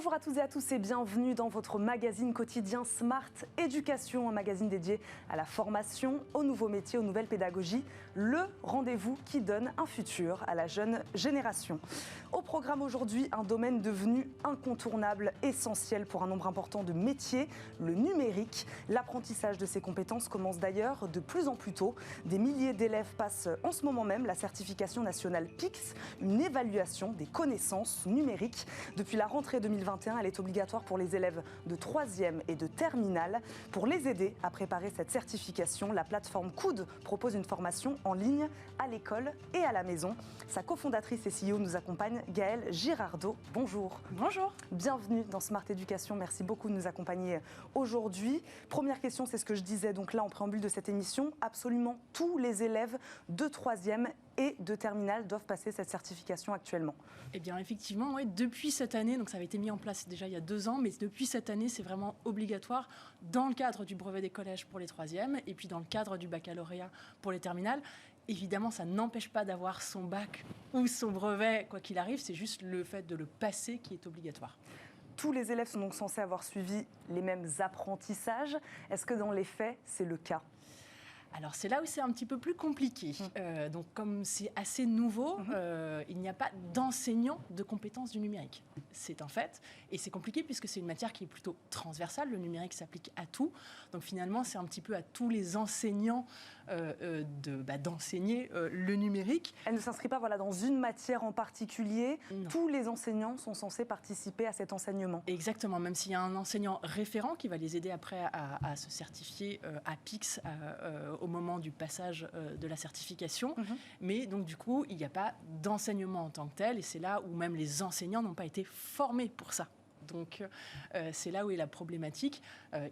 Bonjour à toutes et à tous et bienvenue dans votre magazine quotidien Smart Éducation, un magazine dédié à la formation, aux nouveaux métiers, aux nouvelles pédagogies, le rendez-vous qui donne un futur à la jeune génération. Au programme aujourd'hui, un domaine devenu incontournable, essentiel pour un nombre important de métiers, le numérique. L'apprentissage de ces compétences commence d'ailleurs de plus en plus tôt. Des milliers d'élèves passent en ce moment même la certification nationale PICS, une évaluation des connaissances numériques. Depuis la rentrée 2021, elle est obligatoire pour les élèves de 3e et de terminale. Pour les aider à préparer cette certification, la plateforme Coude propose une formation en ligne à l'école et à la maison. Sa cofondatrice et CEO nous accompagne, Gaëlle Girardot. Bonjour. Bonjour. Bienvenue dans Smart Éducation. Merci beaucoup de nous accompagner aujourd'hui. Première question, c'est ce que je disais donc là en préambule de cette émission. Absolument tous les élèves de 3e et de terminale doivent passer cette certification actuellement. Eh bien effectivement, oui, depuis cette année, donc ça avait été mis en place déjà il y a 2 ans, mais depuis cette année, c'est vraiment obligatoire dans le cadre du brevet des collèges pour les 3e et puis dans le cadre du baccalauréat pour les terminales. Évidemment, ça n'empêche pas d'avoir son bac ou son brevet, quoi qu'il arrive, c'est juste le fait de le passer qui est obligatoire. Tous les élèves sont donc censés avoir suivi les mêmes apprentissages. Est-ce que dans les faits, c'est le cas ? Alors c'est là où c'est un petit peu plus compliqué. Donc comme c'est assez nouveau, il n'y a pas d'enseignant de compétences du numérique. C'est un fait. Et c'est compliqué puisque c'est une matière qui est plutôt transversale. Le numérique s'applique à tout. Donc finalement, c'est un petit peu à tous les enseignants d'enseigner le numérique. Elle ne s'inscrit pas dans une matière en particulier. Non. Tous les enseignants sont censés participer à cet enseignement. Exactement. Même s'il y a un enseignant référent qui va les aider après à se certifier à PICS au moment du passage de la certification. Mais donc du coup, il n'y a pas d'enseignement en tant que tel et c'est là où même les enseignants n'ont pas été formés pour ça. Donc c'est là où est la problématique.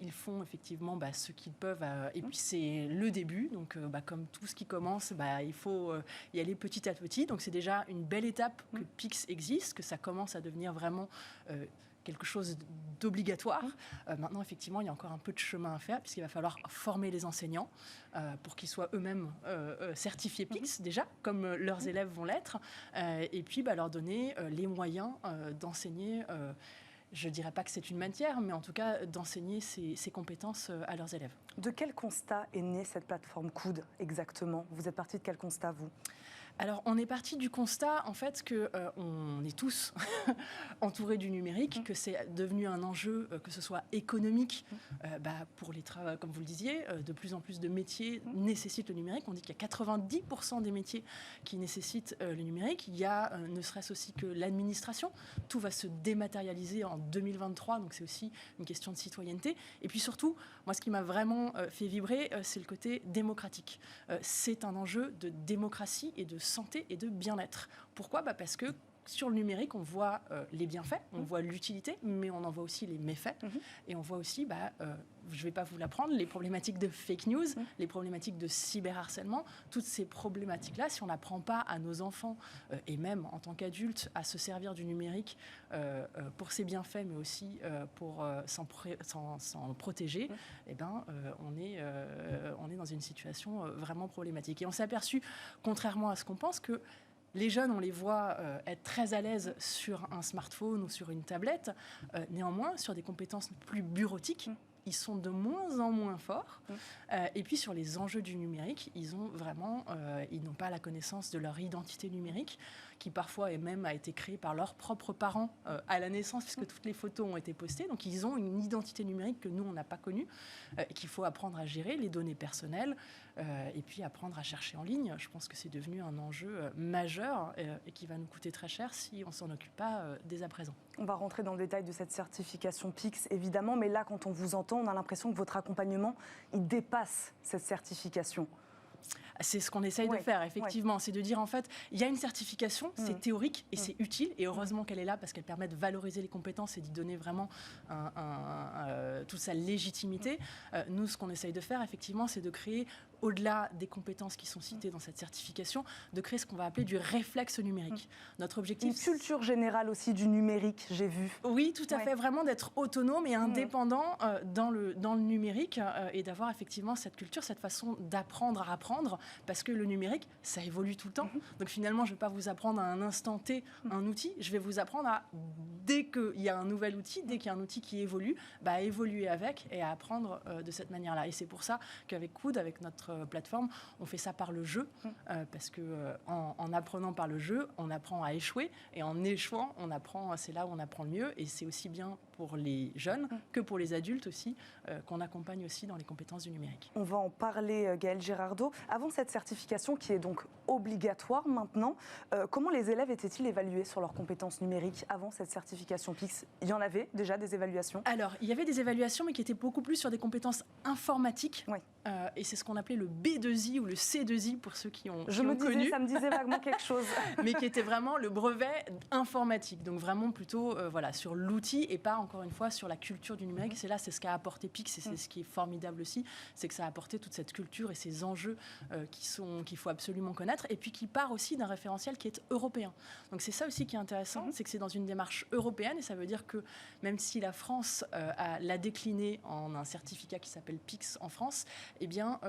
Ils font effectivement ce qu'ils peuvent et puis c'est le début. Donc comme tout ce qui commence, il faut y aller petit à petit. Donc c'est déjà une belle étape que PICS existe, que ça commence à devenir vraiment quelque chose d'obligatoire. Maintenant, effectivement, il y a encore un peu de chemin à faire puisqu'il va falloir former les enseignants pour qu'ils soient eux-mêmes certifiés PICS déjà, comme leurs élèves vont l'être, et puis leur donner les moyens d'enseigner. Je ne dirais pas que c'est une matière, mais en tout cas d'enseigner ces compétences à leurs élèves. De quel constat est née cette plateforme Coude exactement ? Vous êtes parti de quel constat, vous ? Alors, on est parti du constat, en fait, qu'on est tous entourés du numérique, que c'est devenu un enjeu, que ce soit économique, pour les travaux, comme vous le disiez, de plus en plus de métiers nécessitent le numérique. On dit qu'il y a 90% des métiers qui nécessitent le numérique. Il y a, ne serait-ce aussi que l'administration. Tout va se dématérialiser en 2023, donc c'est aussi une question de citoyenneté. Et puis surtout, moi, ce qui m'a vraiment fait vibrer, c'est le côté démocratique. C'est un enjeu de démocratie et de santé et de bien-être. Pourquoi ? Parce que sur le numérique, on voit les bienfaits, on voit l'utilité, mais on en voit aussi les méfaits. Et on voit aussi, je ne vais pas vous l'apprendre, les problématiques de fake news, les problématiques de cyberharcèlement. Toutes ces problématiques-là, si on n'apprend pas à nos enfants, et même en tant qu'adultes, à se servir du numérique pour ses bienfaits, mais aussi pour s'en protéger, on est dans une situation vraiment problématique. Et on s'est aperçu, contrairement à ce qu'on pense, que les jeunes, on les voit être très à l'aise sur un smartphone ou sur une tablette. Néanmoins, sur des compétences plus bureautiques, ils sont de moins en moins forts. Et puis sur les enjeux du numérique, ils n'ont pas la connaissance de leur identité numérique, qui parfois a été créée par leurs propres parents à la naissance, puisque toutes les photos ont été postées. Donc ils ont une identité numérique que nous, on n'a pas connue, et qu'il faut apprendre à gérer, les données personnelles, et puis apprendre à chercher en ligne. Je pense que c'est devenu un enjeu majeur et qui va nous coûter très cher si on ne s'en occupe pas dès à présent. On va rentrer dans le détail de cette certification PICS, évidemment, mais là, quand on vous entend, on a l'impression que votre accompagnement, il dépasse cette certification. C'est ce qu'on essaye de faire, effectivement. C'est de dire, en fait, il y a une certification, c'est théorique et c'est utile. Et heureusement qu'elle est là parce qu'elle permet de valoriser les compétences et d'y donner vraiment toute sa légitimité. Nous, ce qu'on essaye de faire, effectivement, c'est de créer au-delà des compétences qui sont citées dans cette certification, de créer ce qu'on va appeler du réflexe numérique. Notre objectif... Une culture générale aussi du numérique, j'ai vu. Oui, tout à fait, vraiment d'être autonome et indépendant dans le numérique et d'avoir effectivement cette culture, cette façon d'apprendre à apprendre, parce que le numérique, ça évolue tout le temps. Donc finalement, je ne vais pas vous apprendre à un instant T un outil, je vais vous apprendre à, dès qu'il y a un nouvel outil, dès qu'il y a un outil qui évolue, à évoluer avec et à apprendre de cette manière-là. Et c'est pour ça qu'avec Coud, avec notre plateforme, on fait ça par le jeu, parce que en apprenant par le jeu, on apprend à échouer, et en échouant, on apprend, c'est là où on apprend le mieux, et c'est aussi bien pour les jeunes que pour les adultes aussi, qu'on accompagne aussi dans les compétences du numérique. On va en parler, Gaëlle Girardot. Avant cette certification, qui est donc obligatoire maintenant, comment les élèves étaient-ils évalués sur leurs compétences numériques avant cette certification PICS? Il y en avait déjà des évaluations? Alors, il y avait des évaluations, mais qui étaient beaucoup plus sur des compétences informatiques. Oui. Et c'est ce qu'on appelait le B2I ou le C2I pour ceux qui ont, connu. Ça me disait vaguement quelque chose. Mais qui était vraiment le brevet informatique. Donc vraiment plutôt sur l'outil et pas, encore une fois, sur la culture du numérique. C'est ce qu'a apporté PICS et c'est ce qui est formidable aussi, c'est que ça a apporté toute cette culture et ces enjeux qu'il faut absolument connaître, et puis qui part aussi d'un référentiel qui est européen. Donc c'est ça aussi qui est intéressant, c'est que c'est dans une démarche européenne, et ça veut dire que même si la France l'a décliné en un certificat qui s'appelle PICS en France, eh bien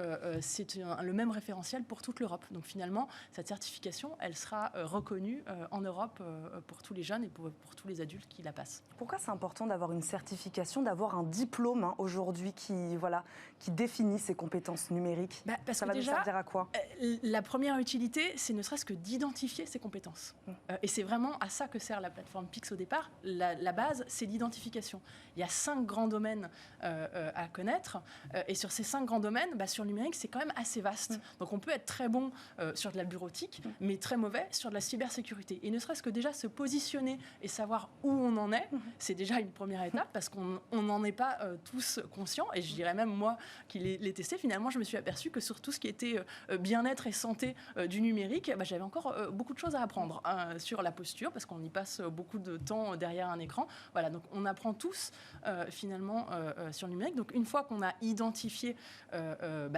c'est le même référentiel pour toute l'Europe. Donc finalement, cette certification, elle sera reconnue en Europe pour tous les jeunes et pour tous les adultes qui la passent. Pourquoi c'est important d'avoir une certification, d'avoir un diplôme aujourd'hui qui définit ces compétences numériques? Parce ça que va déjà, nous servir à quoi? La première utilité, c'est ne serait-ce que d'identifier ces compétences. Et c'est vraiment à ça que sert la plateforme PICS au départ. La base, c'est l'identification. Il y a 5 grands domaines à connaître. Et sur ces 5 grands domaines, sur le numérique, c'est quand même assez vaste. Donc on peut être très bon sur de la bureautique, mais très mauvais sur de la cybersécurité. Et ne serait-ce que déjà se positionner et savoir où on en est, c'est déjà une première étape, parce qu'on n'en est pas tous conscients. Et je dirais même, moi, qui l'ai testé, finalement, je me suis aperçue que sur tout ce qui était bien-être et santé du numérique, j'avais encore beaucoup de choses à apprendre sur la posture, parce qu'on y passe beaucoup de temps derrière un écran. Voilà, donc on apprend tous finalement sur le numérique. Donc une fois qu'on a identifié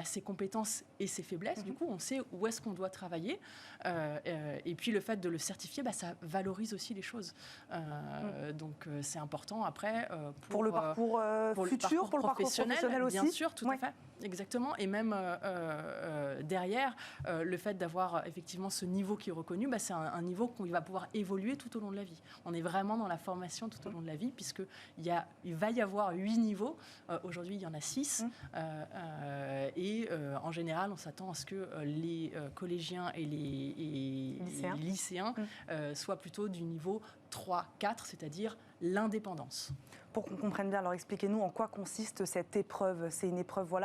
ses compétences et ses faiblesses, du coup, on sait où est-ce qu'on doit travailler. Et puis le fait de le certifier, ça valorise aussi les choses. Donc c'est important après pour le parcours futur, pour le parcours professionnel aussi. Bien sûr, tout à fait. Exactement. Et même derrière, le fait d'avoir effectivement ce niveau qui est reconnu, c'est un niveau qu'on va pouvoir évoluer tout au long de la vie. On est vraiment dans la formation tout au long de la vie, puisqu'il va y avoir 8 niveaux. Aujourd'hui, il y en a 6. Et en général, on s'attend à ce que les collégiens et les lycéens soient plutôt du niveau 3-4, c'est-à-dire l'indépendance. Pour qu'on comprenne bien, alors expliquez-nous en quoi consiste cette épreuve. C'est une épreuve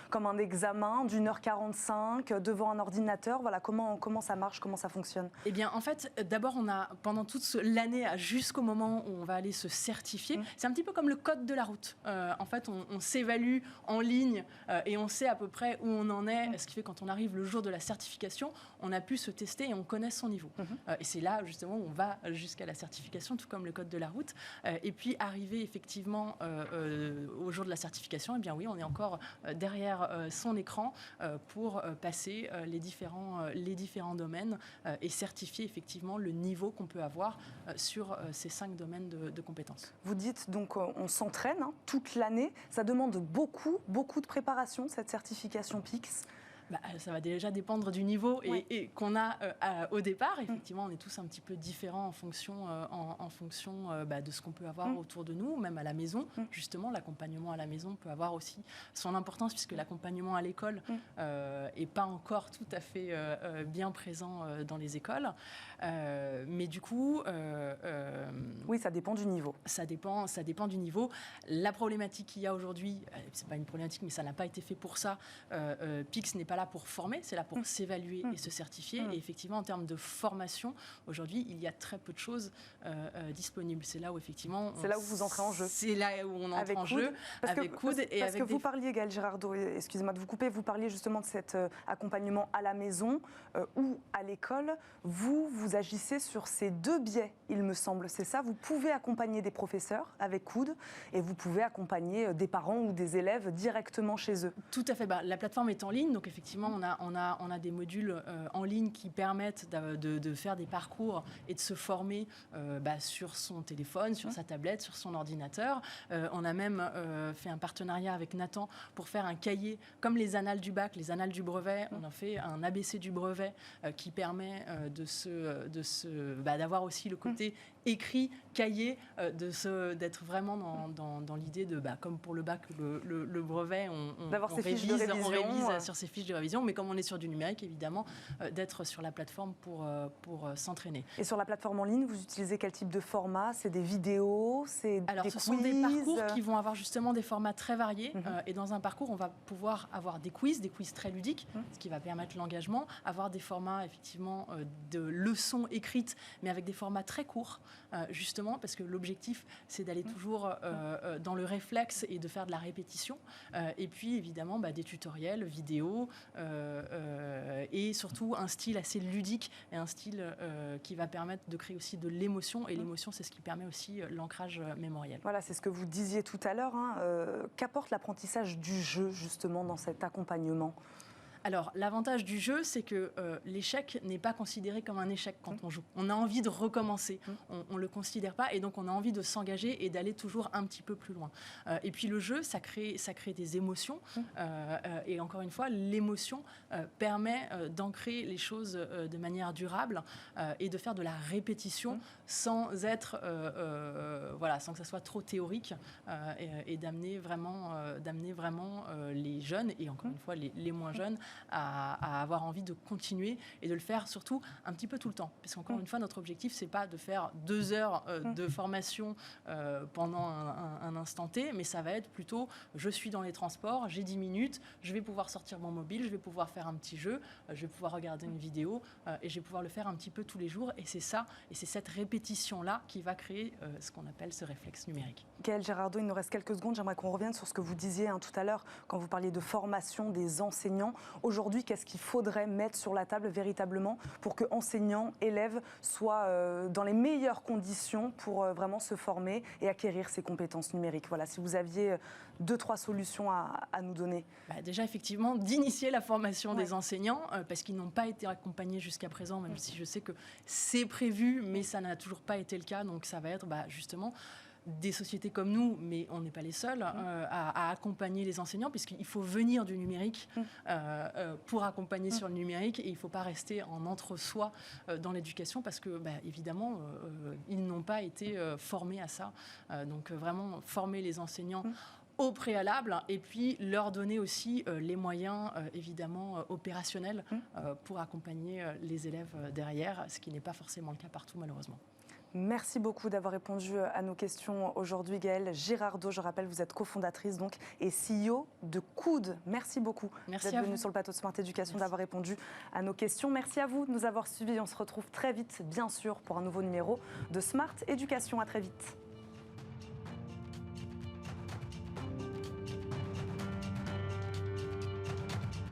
comme un examen d'1h45 devant un ordinateur. Comment ça marche, comment ça fonctionne? Eh bien, en fait, d'abord, on a pendant toute l'année jusqu'au moment où on va aller se certifier. C'est un petit peu comme le code de la route. En fait, on s'évalue en ligne et on sait à peu près où on en est. Ce qui fait quand on arrive le jour de la certification, on a pu se tester et on connaît son niveau. Et c'est là justement où on va jusqu'à la certification, tout comme le code de la route. Et puis arriver effectivement au jour de la certification, eh bien oui, on est encore derrière son écran pour passer les différents domaines et certifier effectivement le niveau qu'on peut avoir sur ces 5 domaines de compétences. Vous dites donc on s'entraîne toute l'année. Ça demande beaucoup de préparation, cette certification PICS. Ça va déjà dépendre du niveau et qu'on a au départ. Effectivement, on est tous un petit peu différents en fonction de ce qu'on peut avoir autour de nous, même à la maison. Justement, l'accompagnement à la maison peut avoir aussi son importance, puisque l'accompagnement à l'école n'est pas encore tout à fait bien présent dans les écoles. Mais du coup... oui, ça dépend du niveau. Ça dépend du niveau. La problématique qu'il y a aujourd'hui, c'est pas une problématique, mais ça n'a pas été fait pour ça. PICS n'est pas là pour former, c'est là pour s'évaluer et se certifier. Et effectivement, en termes de formation, aujourd'hui, il y a très peu de choses disponibles. C'est là où effectivement... C'est là où vous entrez en jeu. C'est là où on entre en jeu avec Coud et avec... Parce que vous parliez, Gaëlle Girardot, excusez-moi de vous couper, vous parliez justement de cet accompagnement à la maison ou à l'école. Vous agissez sur ces 2 biais, il me semble. C'est ça, vous pouvez accompagner des professeurs avec Coud et vous pouvez accompagner des parents ou des élèves directement chez eux. Tout à fait. La plateforme est en ligne, donc effectivement, effectivement, on a des modules en ligne qui permettent de faire des parcours et de se former sur son téléphone, sur sa tablette, sur son ordinateur. On a même fait un partenariat avec Nathan pour faire un cahier, comme les annales du bac, les annales du brevet. On a fait un ABC du brevet qui permet d'avoir aussi le côté écrit, cahier, d'être vraiment dans l'idée de, comme pour le bac, le brevet, on révise sur ses fiches de révision, mais comme on est sur du numérique, évidemment, d'être sur la plateforme pour s'entraîner. Et sur la plateforme en ligne, vous utilisez quel type de format? C'est des vidéos, c'est des quiz? Ce sont des parcours qui vont avoir justement des formats très variés. Et dans un parcours, on va pouvoir avoir des quiz très ludiques, ce qui va permettre l'engagement, avoir des formats effectivement de leçons écrites, mais avec des formats très courts, justement parce que l'objectif, c'est d'aller toujours dans le réflexe et de faire de la répétition. Et puis évidemment, des tutoriels, vidéos, et surtout un style assez ludique et un style qui va permettre de créer aussi de l'émotion. Et l'émotion, c'est ce qui permet aussi l'ancrage mémoriel. Voilà, c'est ce que vous disiez tout à l'heure. Qu'apporte l'apprentissage du jeu, justement, dans cet accompagnement ? Alors, l'avantage du jeu, c'est que l'échec n'est pas considéré comme un échec quand on joue. On a envie de recommencer, on ne le considère pas, et donc on a envie de s'engager et d'aller toujours un petit peu plus loin. Et puis le jeu, ça crée des émotions, et encore une fois, l'émotion permet d'ancrer les choses de manière durable et de faire de la répétition sans être, sans que ça soit trop théorique, et d'amener vraiment les jeunes, et encore une fois les moins jeunes, à avoir envie de continuer et de le faire surtout un petit peu tout le temps. Parce qu'encore une fois, notre objectif, c'est pas de faire 2 heures de formation pendant un instant T, mais ça va être plutôt, je suis dans les transports, j'ai 10 minutes, je vais pouvoir sortir mon mobile, je vais pouvoir faire un petit jeu, je vais pouvoir regarder une vidéo, et je vais pouvoir le faire un petit peu tous les jours. Et c'est ça, et c'est cette répétition-là qui va créer ce qu'on appelle ce réflexe numérique. Gaëlle Girardot, il nous reste quelques secondes. J'aimerais qu'on revienne sur ce que vous disiez tout à l'heure quand vous parliez de formation des enseignants. Aujourd'hui, qu'est-ce qu'il faudrait mettre sur la table véritablement pour que enseignants, élèves soient dans les meilleures conditions pour vraiment se former et acquérir ces compétences numériques? Voilà, si vous aviez 2-3 solutions à nous donner. Déjà, effectivement, d'initier la formation des enseignants, parce qu'ils n'ont pas été accompagnés jusqu'à présent, même si je sais que c'est prévu, mais ça n'a toujours pas été le cas. Donc ça va être justement des sociétés comme nous, mais on n'est pas les seuls, à accompagner les enseignants, puisqu'il faut venir du numérique pour accompagner sur le numérique, et il ne faut pas rester en entre-soi dans l'éducation, parce que, évidemment, ils n'ont pas été formés à ça. Donc, vraiment, former les enseignants au préalable, et puis leur donner aussi les moyens, évidemment, opérationnels pour accompagner les élèves derrière, ce qui n'est pas forcément le cas partout, malheureusement. Merci beaucoup d'avoir répondu à nos questions aujourd'hui, Gaëlle Girardot. Je rappelle, vous êtes cofondatrice et CEO de Coude. Merci beaucoup d'être venue sur le plateau de Smart Éducation, d'avoir répondu à nos questions. Merci à vous de nous avoir suivis. On se retrouve très vite, bien sûr, pour un nouveau numéro de Smart Éducation. À très vite.